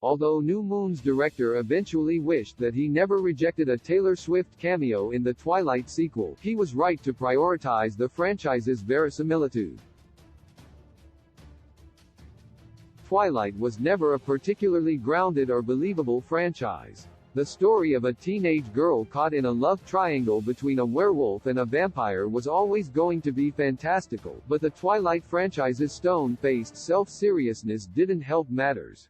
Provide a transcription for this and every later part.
Although New Moon's director eventually wished that he never rejected a Taylor Swift cameo in the Twilight sequel, he was right to prioritize the franchise's verisimilitude. Twilight was never a particularly grounded or believable franchise. The story of a teenage girl caught in a love triangle between a werewolf and a vampire was always going to be fantastical, but the Twilight franchise's stone-faced self-seriousness didn't help matters.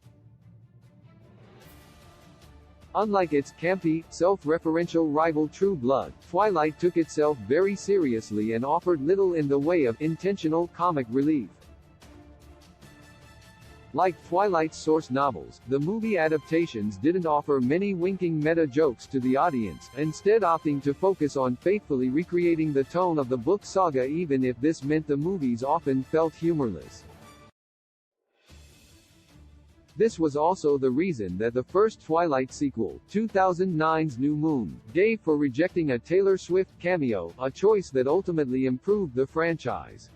Unlike its campy, self-referential rival True Blood, Twilight took itself very seriously and offered little in the way of intentional comic relief. Like Twilight's source novels, the movie adaptations didn't offer many winking meta jokes to the audience, instead opting to focus on faithfully recreating the tone of the book saga even if this meant the movies often felt humorless. This was also the reason that the first Twilight sequel, 2009's New Moon, gave for rejecting a Taylor Swift cameo, a choice that ultimately improved the franchise.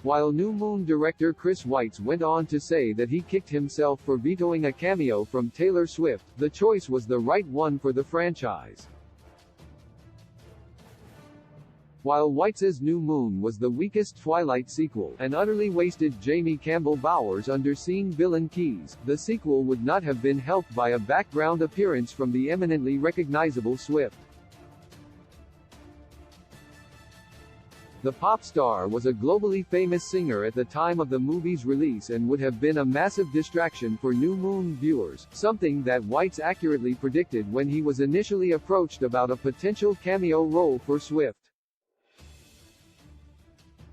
While New Moon director Chris Weitz went on to say that he kicked himself for vetoing a cameo from Taylor Swift, the choice was the right one for the franchise. While Weitz's New Moon was the weakest Twilight sequel, and utterly wasted Jamie Campbell Bower's underseen villain keys, the sequel would not have been helped by a background appearance from the eminently recognizable Swift. The pop star was a globally famous singer at the time of the movie's release and would have been a massive distraction for New Moon viewers, something that Weitz accurately predicted when he was initially approached about a potential cameo role for Swift.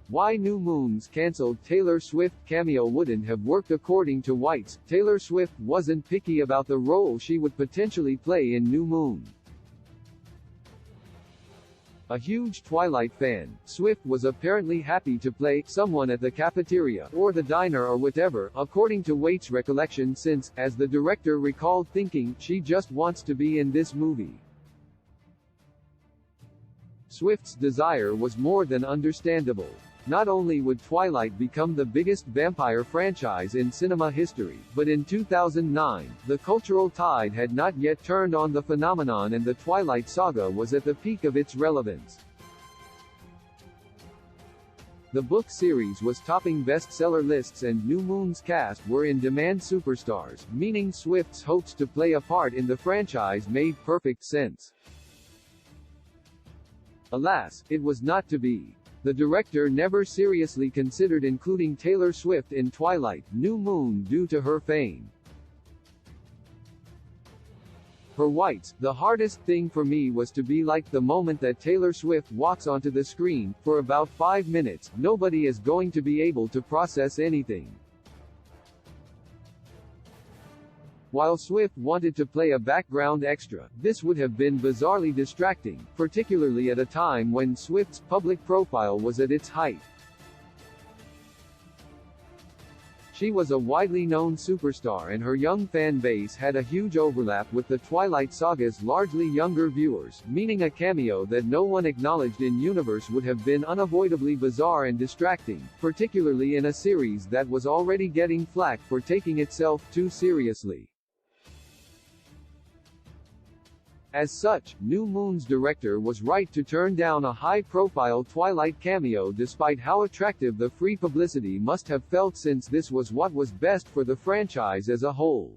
Why New Moon's cancelled Taylor Swift cameo wouldn't have worked. According to Weitz, Taylor Swift wasn't picky about the role she would potentially play in New Moon. A huge Twilight fan, Swift was apparently happy to play someone at the cafeteria, or the diner or whatever, according to Weitz's recollection, since, as the director recalled thinking, she just wants to be in this movie. Swift's desire was more than understandable. Not only would Twilight become the biggest vampire franchise in cinema history, but in 2009, the cultural tide had not yet turned on the phenomenon and the Twilight saga was at the peak of its relevance. The book series was topping bestseller lists and New Moon's cast were in-demand superstars, meaning Swift's hopes to play a part in the franchise made perfect sense. Alas, it was not to be. The director never seriously considered including Taylor Swift in Twilight, New Moon due to her fame. For Weitz, the hardest thing for me was to be like the moment that Taylor Swift walks onto the screen, for about 5 minutes, nobody is going to be able to process anything. While Swift wanted to play a background extra, this would have been bizarrely distracting, particularly at a time when Swift's public profile was at its height. She was a widely known superstar and her young fan base had a huge overlap with the Twilight saga's largely younger viewers, meaning a cameo that no one acknowledged in-universe would have been unavoidably bizarre and distracting, particularly in a series that was already getting flack for taking itself too seriously. As such, New Moon's director was right to turn down a high-profile Twilight cameo despite how attractive the free publicity must have felt, since this was what was best for the franchise as a whole.